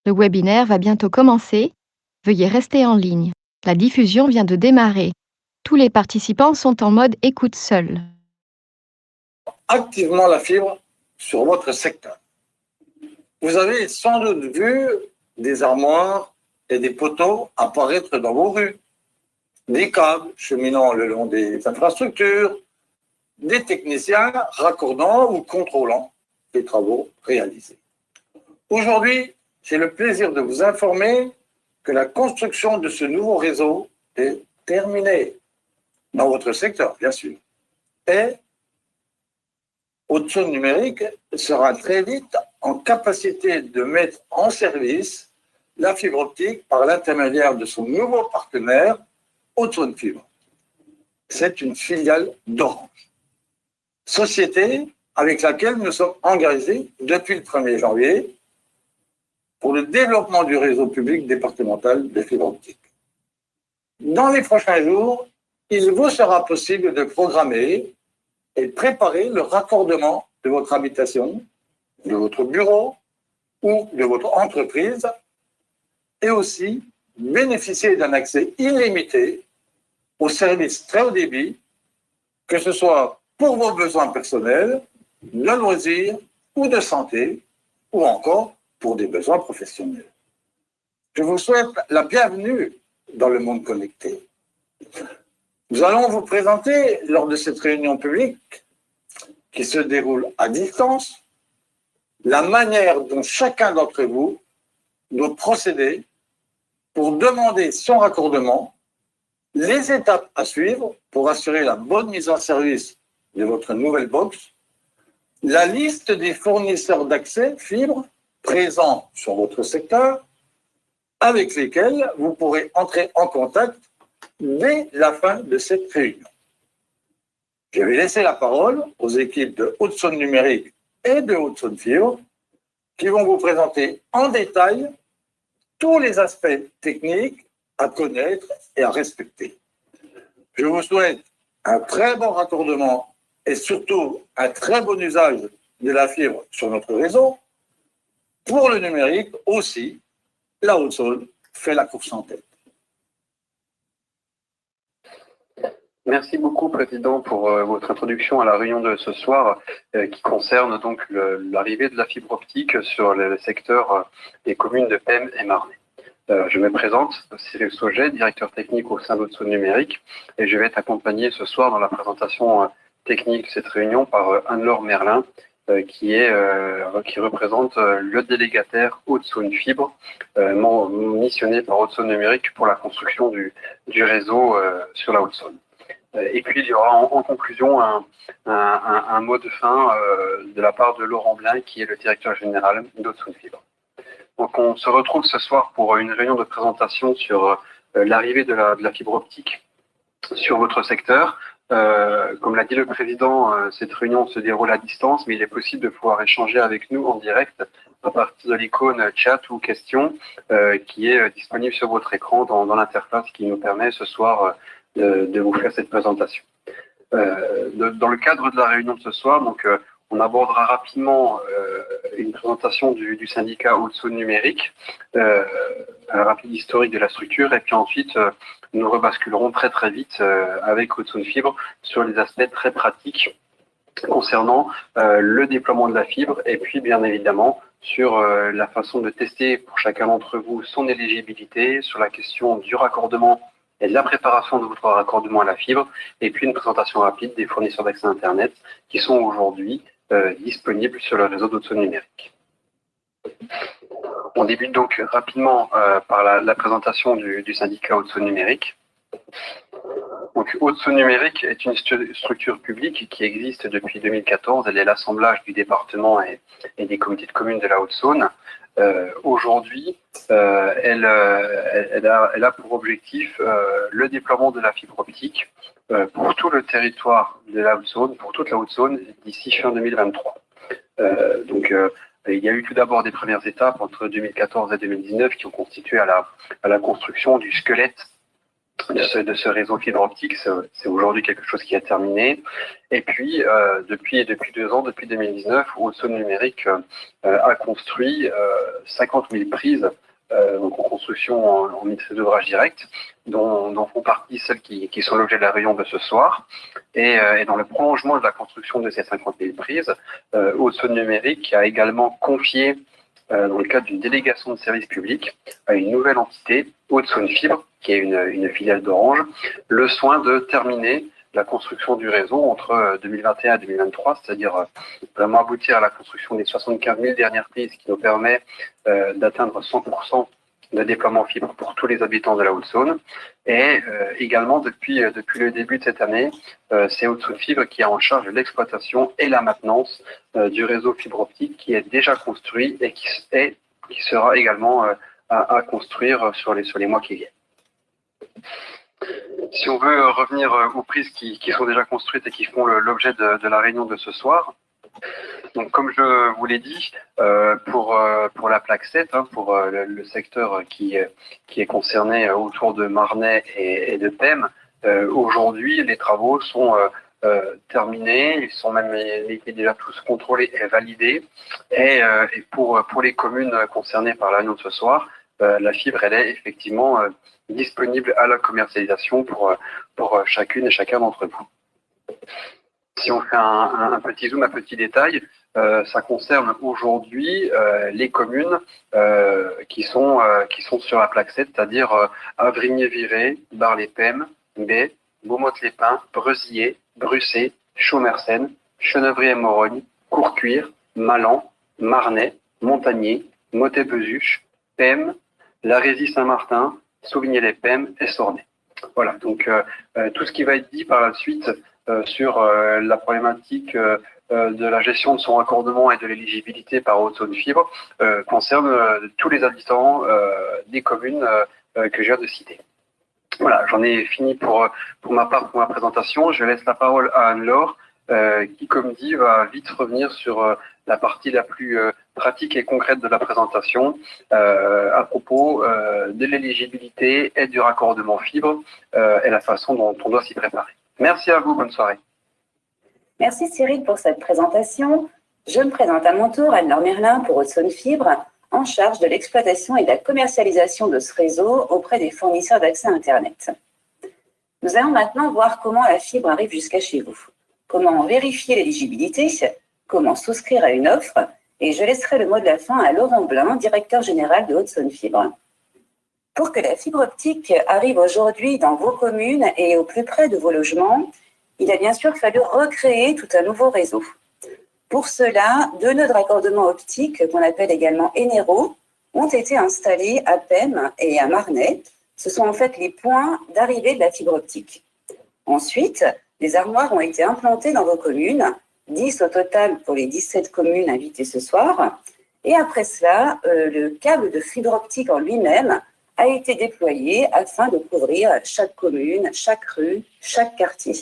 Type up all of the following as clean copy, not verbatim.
Le webinaire va bientôt commencer. Veuillez rester en ligne. La diffusion vient de démarrer. Tous les participants sont en mode écoute seul. Activement la fibre sur votre secteur. Vous avez sans doute vu des armoires et des poteaux apparaître dans vos rues, des câbles cheminant le long des infrastructures, des techniciens raccordant ou contrôlant les travaux réalisés. Aujourd'hui, j'ai le plaisir de vous informer que la construction de ce nouveau réseau est terminée, dans votre secteur, bien sûr. Et Haute-Saône Numérique sera très vite en capacité de mettre en service la fibre optique par l'intermédiaire de son nouveau partenaire, Haute-Saône Fibre. C'est une filiale d'Orange, société avec laquelle nous sommes engagés depuis le 1er janvier pour le développement du réseau public départemental de fibre optique. Dans les prochains jours, il vous sera possible de programmer et préparer le raccordement de votre habitation, de votre bureau ou de votre entreprise, et aussi bénéficier d'un accès illimité aux services très haut débit, que ce soit pour vos besoins personnels, de loisirs ou de santé, ou encore pour des besoins professionnels. Je vous souhaite la bienvenue dans le monde connecté. Nous allons vous présenter, lors de cette réunion publique, qui se déroule à distance, la manière dont chacun d'entre vous doit procéder pour demander son raccordement, les étapes à suivre pour assurer la bonne mise en service de votre nouvelle box, la liste des fournisseurs d'accès fibre présents sur votre secteur, avec lesquels vous pourrez entrer en contact dès la fin de cette réunion. Je vais laisser la parole aux équipes de Haute-Saône Numérique et de Haute-Saône Fibre qui vont vous présenter en détail tous les aspects techniques à connaître et à respecter. Je vous souhaite un très bon raccordement et surtout un très bon usage de la fibre sur notre réseau. Pour le numérique aussi, la Haute-Saône fait la course en tête. Merci beaucoup, Président, pour votre introduction à la réunion de ce soir qui concerne donc l'arrivée de la fibre optique sur le secteur des communes de Pem et Marnay. Je me présente, Cyril Sauget, directeur technique au sein d'Haute-Saône Numérique, et je vais être accompagné ce soir dans la présentation technique de cette réunion par Anne-Laure Merlin, qui représente le délégataire Haute-Saône Fibre, missionné par Haute-Saône Numérique pour la construction du réseau sur la Haute-Saône. Et puis, il y aura en conclusion un mot de fin de la part de Laurent Blin, qui est le directeur général d'Haute-Saône Fibre. Donc, on se retrouve ce soir pour une réunion de présentation sur l'arrivée de la fibre optique sur votre secteur. Comme l'a dit le président, cette réunion se déroule à distance, mais il est possible de pouvoir échanger avec nous en direct à partir de l'icône chat ou question qui est disponible sur votre écran dans l'interface qui nous permet ce soir de vous faire cette présentation. Dans le cadre de la réunion de ce soir, donc, on abordera rapidement une présentation du syndicat Haute-Saône Numérique, un rapide historique de la structure, et puis ensuite nous rebasculerons très vite avec Haute-Saône Fibre sur les aspects très pratiques concernant le déploiement de la fibre, et puis bien évidemment sur la façon de tester pour chacun d'entre vous son éligibilité, sur la question du raccordement et de la préparation de votre raccordement à la fibre, et puis une présentation rapide des fournisseurs d'accès Internet qui sont aujourd'hui disponibles sur le réseau d'Haute-Saône Numérique. On débute donc rapidement par la présentation du syndicat Haute-Saône Numérique. Donc, Haute-Saône Numérique est une structure publique qui existe depuis 2014. Elle est l'assemblage du département et des comités de communes de la Haute-Saône. Aujourd'hui, elle a pour objectif le déploiement de la fibre optique pour tout le territoire de la Haute-Saône, pour toute la Haute-Saône, d'ici fin 2023. Il y a eu tout d'abord des premières étapes entre 2014 et 2019 qui ont constitué à la construction du squelette de ce réseau fibre optique. C'est aujourd'hui quelque chose qui est terminé. Et puis, depuis 2 ans, depuis 2019, Haute-Saône Numérique a construit 50 000 prises donc en construction en maîtrise d'ouvrage direct, dont font partie celles qui sont l'objet de la réunion de ce soir. Et dans le prolongement de la construction de ces 50 000 prises, Haute-Saône Numérique a également confié, dans le cadre d'une délégation de service public, à une nouvelle entité, Haute-Saône Fibre, qui est une filiale d'Orange, le soin de terminer la construction du réseau entre 2021 et 2023, c'est-à-dire vraiment aboutir à la construction des 75 000 dernières prises qui nous permet d'atteindre 100% de déploiement fibre pour tous les habitants de la Haute-Saône. Et également, depuis le début de cette année, c'est Haute-Saône Fibre qui est en charge de l'exploitation et la maintenance du réseau fibre optique qui est déjà construit et qui sera également à construire sur les mois qui viennent. Si on veut revenir aux prises qui sont déjà construites et qui font l'objet de la réunion de ce soir, donc comme je vous l'ai dit, pour la plaque 7, pour le secteur qui est concerné autour de Marnay et de PEM, aujourd'hui les travaux sont terminés, ils sont même déjà tous contrôlés et validés. Et pour les communes concernées par la réunion de ce soir, la fibre elle est effectivement disponible à la commercialisation pour chacune et chacun d'entre vous. Si on fait un petit zoom, un petit détail, ça concerne aujourd'hui les communes qui sont sur la plaque 7, c'est-à-dire Avrigné-Viré, Bar-les-Pêmes, Baie, Beaumont-les-Pins, Brezillé, Brussé, Chaumersène, Chenevrier-Morogne, Courcuire, Malan, Marnay, Montagnier, Motet-Bezuche, Pêmes, Larésie-Saint-Martin, Sauvigné-les-Pêmes et Sornay. Voilà, donc tout ce qui va être dit par la suite sur la problématique de la gestion de son raccordement et de l'éligibilité par Haute-Saône Fibre concerne tous les habitants des communes que je viens de citer. Voilà, j'en ai fini pour ma part, pour ma présentation. Je laisse la parole à Anne-Laure qui, comme dit, va vite revenir sur la partie la plus pratique et concrète de la présentation à propos de l'éligibilité et du raccordement fibre et la façon dont on doit s'y préparer. Merci à vous, bonne soirée. Merci Cyril pour cette présentation. Je me présente à mon tour, Anne-Laure Merlin pour Haute-Saône Fibre, en charge de l'exploitation et de la commercialisation de ce réseau auprès des fournisseurs d'accès Internet. Nous allons maintenant voir comment la fibre arrive jusqu'à chez vous, comment vérifier l'éligibilité, comment souscrire à une offre, et je laisserai le mot de la fin à Laurent Blin, directeur général de Haute-Saône Fibre. Pour que la fibre optique arrive aujourd'hui dans vos communes et au plus près de vos logements, il a bien sûr fallu recréer tout un nouveau réseau. Pour cela, 2 nœuds de raccordement optique, qu'on appelle également Enero, ont été installés à PEM et à Marnay. Ce sont en fait les points d'arrivée de la fibre optique. Ensuite, les armoires ont été implantées dans vos communes, 10 au total pour les 17 communes invitées ce soir. Et après cela, le câble de fibre optique en lui-même a été déployé afin de couvrir chaque commune, chaque rue, chaque quartier.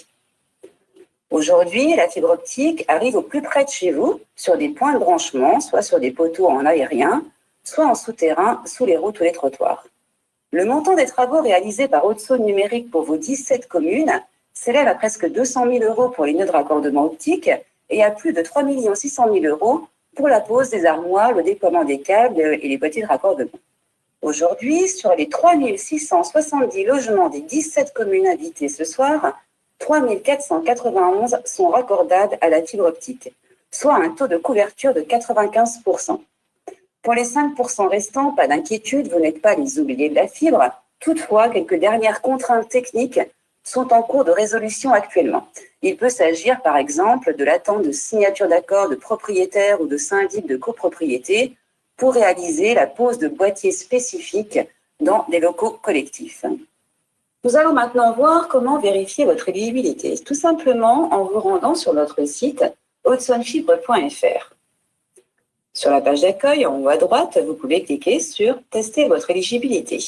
Aujourd'hui, la fibre optique arrive au plus près de chez vous, sur des points de branchement, soit sur des poteaux en aérien, soit en souterrain, sous les routes ou les trottoirs. Le montant des travaux réalisés par Haute-Saône Numérique pour vos 17 communes s'élève à presque 200 000 € pour les nœuds de raccordement optique et à plus de 3 600 000 € pour la pose des armoires, le déploiement des câbles et les boîtiers de raccordement. Aujourd'hui, sur les 3 670 logements des 17 communes invitées ce soir, 3 491 sont raccordables à la fibre optique, soit un taux de couverture de 95%. Pour les 5% restants, pas d'inquiétude, vous n'êtes pas les oubliés de la fibre. Toutefois, quelques dernières contraintes techniques sont en cours de résolution actuellement. Il peut s'agir par exemple de l'attente de signature d'accord de propriétaire ou de syndic de copropriété pour réaliser la pose de boîtiers spécifiques dans des locaux collectifs. Nous allons maintenant voir comment vérifier votre éligibilité, tout simplement en vous rendant sur notre site haute-saônefibre.fr. Sur la page d'accueil, en haut à droite, vous pouvez cliquer sur « Tester votre éligibilité ».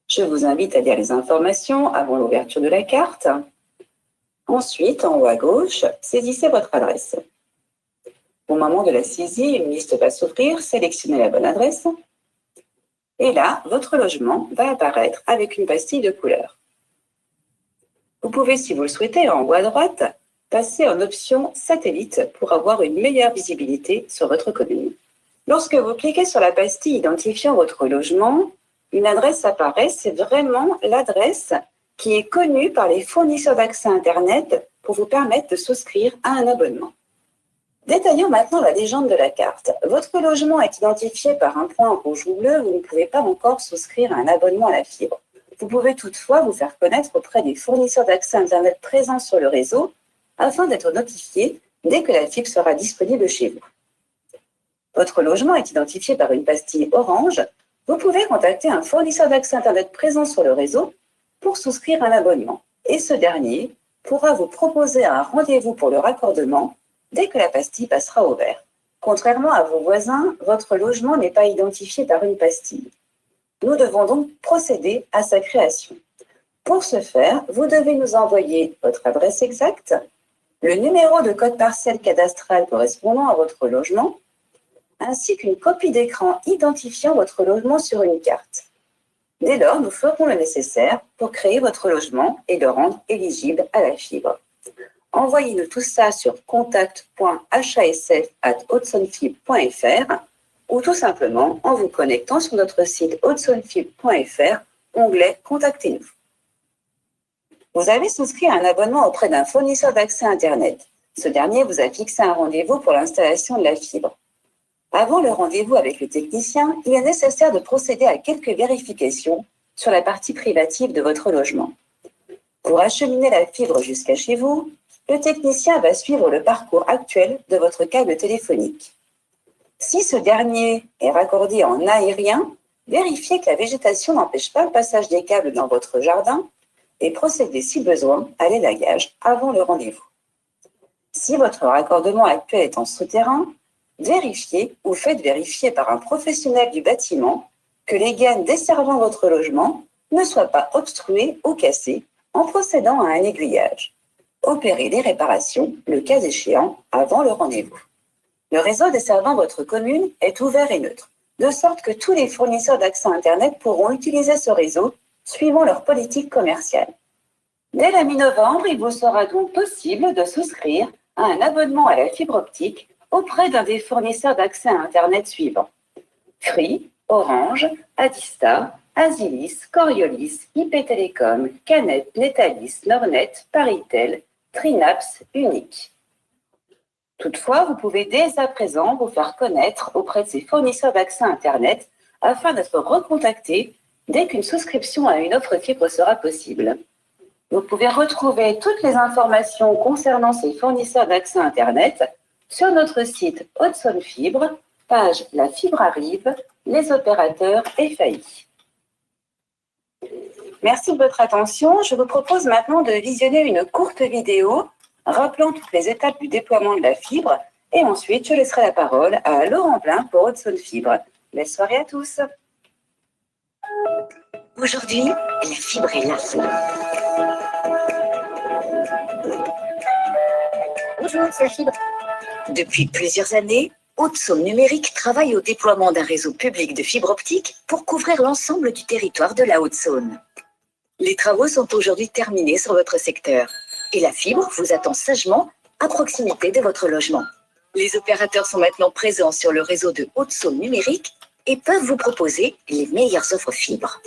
Je vous invite à lire les informations avant l'ouverture de la carte. Ensuite, en haut à gauche, saisissez votre adresse. Au moment de la saisie, une liste va s'ouvrir, sélectionnez la bonne adresse. Et là, votre logement va apparaître avec une pastille de couleur. Vous pouvez, si vous le souhaitez, en haut à droite, passer en option satellite pour avoir une meilleure visibilité sur votre commune. Lorsque vous cliquez sur la pastille identifiant votre logement, une adresse apparaît, c'est vraiment l'adresse qui est connue par les fournisseurs d'accès Internet pour vous permettre de souscrire à un abonnement. Détaillons maintenant la légende de la carte. Votre logement est identifié par un point rouge ou bleu, vous ne pouvez pas encore souscrire à un abonnement à la fibre. Vous pouvez toutefois vous faire connaître auprès des fournisseurs d'accès Internet présents sur le réseau afin d'être notifié dès que la fibre sera disponible chez vous. Votre logement est identifié par une pastille orange. Vous pouvez contacter un fournisseur d'accès Internet présent sur le réseau pour souscrire un abonnement. Et ce dernier pourra vous proposer un rendez-vous pour le raccordement dès que la pastille passera au vert. Contrairement à vos voisins, votre logement n'est pas identifié par une pastille. Nous devons donc procéder à sa création. Pour ce faire, vous devez nous envoyer votre adresse exacte, le numéro de code parcelle cadastral correspondant à votre logement, ainsi qu'une copie d'écran identifiant votre logement sur une carte. Dès lors, nous ferons le nécessaire pour créer votre logement et le rendre éligible à la fibre. Envoyez-nous tout ça sur contact.hasf@hautsonfibre.fr ou tout simplement en vous connectant sur notre site hautsonfibre.fr, onglet « Contactez-nous ». Vous avez souscrit à un abonnement auprès d'un fournisseur d'accès Internet. Ce dernier vous a fixé un rendez-vous pour l'installation de la fibre. Avant le rendez-vous avec le technicien, il est nécessaire de procéder à quelques vérifications sur la partie privative de votre logement. Pour acheminer la fibre jusqu'à chez vous, le technicien va suivre le parcours actuel de votre câble téléphonique. Si ce dernier est raccordé en aérien, vérifiez que la végétation n'empêche pas le passage des câbles dans votre jardin et procédez si besoin à l'élagage avant le rendez-vous. Si votre raccordement actuel est en souterrain, vérifiez ou faites vérifier par un professionnel du bâtiment que les gaines desservant votre logement ne soient pas obstruées ou cassées en procédant à un aiguillage. Opérez les réparations, le cas échéant, avant le rendez-vous. Le réseau desservant votre commune est ouvert et neutre, de sorte que tous les fournisseurs d'accès Internet pourront utiliser ce réseau suivant leur politique commerciale. Dès la mi-novembre, il vous sera donc possible de souscrire à un abonnement à la fibre optique auprès d'un des fournisseurs d'accès à Internet suivants: Free, Orange, Adista, Asilis, Coriolis, IP Télécom, Canet, Netalis, Nornet, Paritel, Trinaps, Unique. Toutefois, vous pouvez dès à présent vous faire connaître auprès de ces fournisseurs d'accès Internet afin d'être recontacté dès qu'une souscription à une offre fibre sera possible. Vous pouvez retrouver toutes les informations concernant ces fournisseurs d'accès Internet sur notre site Haute-Saône Fibre, page La fibre arrive, les opérateurs FAI. Merci de votre attention. Je vous propose maintenant de visionner une courte vidéo rappelant toutes les étapes du déploiement de la fibre et ensuite je laisserai la parole à Laurent Blin pour Haute-Saône Fibre. Belle soirée à tous. Aujourd'hui, la fibre est là. Bonjour, c'est la fibre. Depuis plusieurs années, Haute-Saône Numérique travaille au déploiement d'un réseau public de fibre optique pour couvrir l'ensemble du territoire de la Haute-Saône. Les travaux sont aujourd'hui terminés sur votre secteur et la fibre vous attend sagement à proximité de votre logement. Les opérateurs sont maintenant présents sur le réseau de Haute-Saône Numérique et peuvent vous proposer les meilleures offres fibres.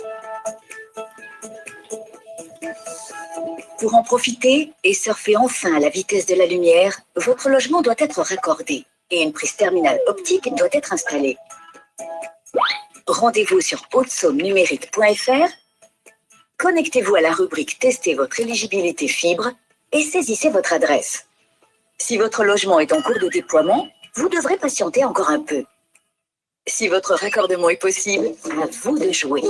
Pour en profiter et surfer enfin à la vitesse de la lumière, votre logement doit être raccordé et une prise terminale optique doit être installée. Rendez-vous sur haute-saône-numérique.fr, connectez-vous à la rubrique « Tester votre éligibilité fibre » et saisissez votre adresse. Si votre logement est en cours de déploiement, vous devrez patienter encore un peu. Si votre raccordement est possible, à vous de jouer.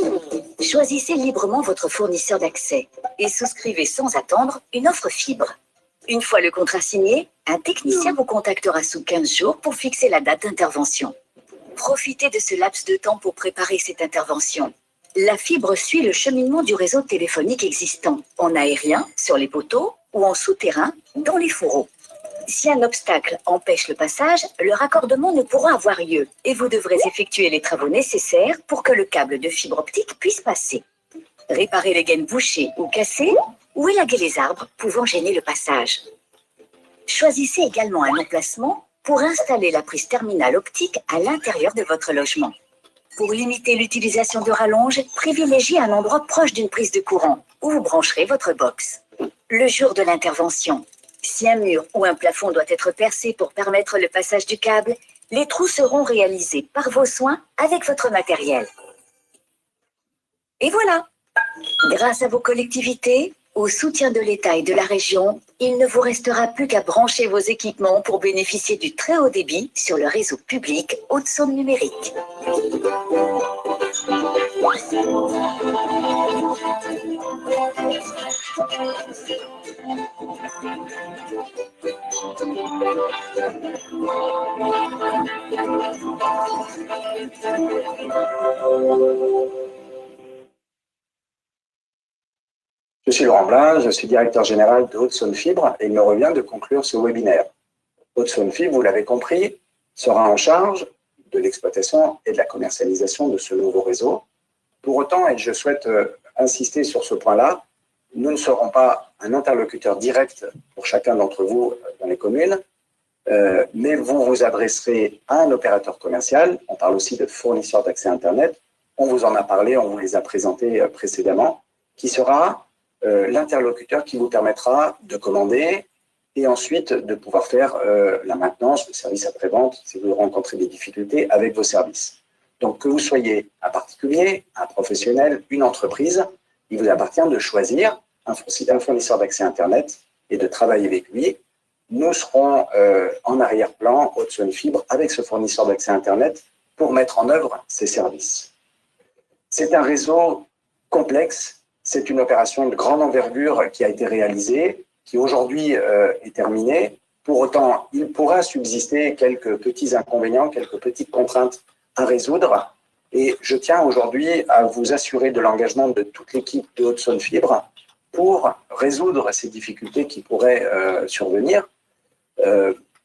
Choisissez librement votre fournisseur d'accès et souscrivez sans attendre une offre fibre. Une fois le contrat signé, un technicien vous contactera sous 15 jours pour fixer la date d'intervention. Profitez de ce laps de temps pour préparer cette intervention. La fibre suit le cheminement du réseau téléphonique existant, en aérien, sur les poteaux ou en souterrain, dans les fourreaux. Si un obstacle empêche le passage, le raccordement ne pourra avoir lieu et vous devrez effectuer les travaux nécessaires pour que le câble de fibre optique puisse passer. Réparer les gaines bouchées ou cassées ou élaguer les arbres pouvant gêner le passage. Choisissez également un emplacement pour installer la prise terminale optique à l'intérieur de votre logement. Pour limiter l'utilisation de rallonges, privilégiez un endroit proche d'une prise de courant où vous brancherez votre box. Le jour de l'intervention, si un mur ou un plafond doit être percé pour permettre le passage du câble, les trous seront réalisés par vos soins avec votre matériel. Et voilà! Grâce à vos collectivités, au soutien de l'État et de la région, il ne vous restera plus qu'à brancher vos équipements pour bénéficier du très haut débit sur le réseau public Haute-Saône numérique. Je suis Laurent Blin, je suis directeur général de Haute-Saône Fibre et il me revient de conclure ce webinaire. Haute-Saône Fibre, vous l'avez compris, sera en charge de l'exploitation et de la commercialisation de ce nouveau réseau. Pour autant, et je souhaite insister sur ce point-là, nous ne serons pas un interlocuteur direct pour chacun d'entre vous dans les communes, mais vous vous adresserez à un opérateur commercial. On parle aussi de fournisseurs d'accès Internet. On vous en a parlé, on vous les a présentés précédemment, qui sera l'interlocuteur qui vous permettra de commander et ensuite de pouvoir faire la maintenance, le service après-vente, si vous rencontrez des difficultés avec vos services. Donc, que vous soyez un particulier, un professionnel, une entreprise, il vous appartient de choisir un fournisseur d'accès Internet et de travailler avec lui. Nous serons en arrière-plan, Haute-Saône Fibre, avec ce fournisseur d'accès Internet pour mettre en œuvre ces services. C'est un réseau complexe. C'est une opération de grande envergure qui a été réalisée, qui aujourd'hui est terminée. Pour autant, il pourra subsister quelques petits inconvénients, quelques petites contraintes à résoudre. Et je tiens aujourd'hui à vous assurer de l'engagement de toute l'équipe de Haute-Saône Fibre pour résoudre ces difficultés qui pourraient survenir.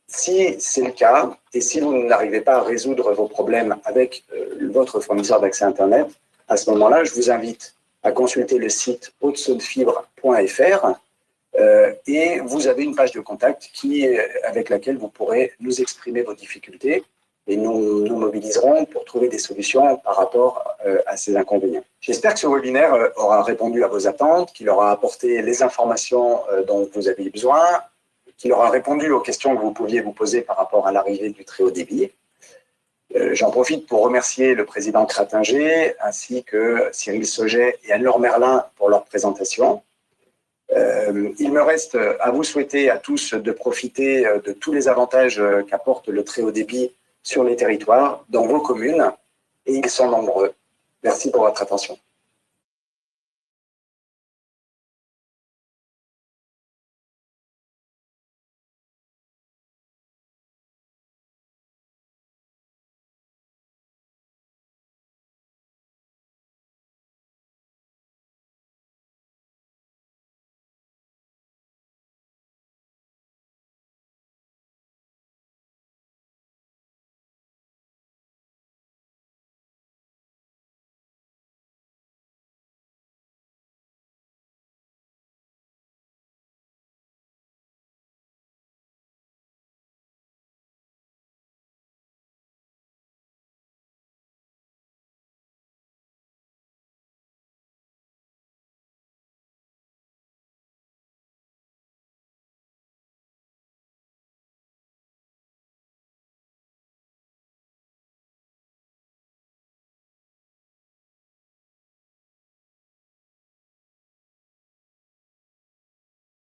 Si c'est le cas, et si vous n'arrivez pas à résoudre vos problèmes avec votre fournisseur d'accès Internet, à ce moment-là, je vous invite à consulter le site hautesaunefibre.fr et vous avez une page de contact avec laquelle vous pourrez nous exprimer vos difficultés et nous mobiliserons pour trouver des solutions par rapport à ces inconvénients. J'espère que ce webinaire aura répondu à vos attentes, qu'il aura apporté les informations dont vous aviez besoin, qu'il aura répondu aux questions que vous pouviez vous poser par rapport à l'arrivée du très haut débit. J'en profite pour remercier le président Cratinger ainsi que Cyril Sauget et Anne-Laure Merlin pour leur présentation. Il me reste à vous souhaiter à tous de profiter de tous les avantages qu'apporte le très haut débit sur les territoires, dans vos communes, et ils sont nombreux. Merci pour votre attention.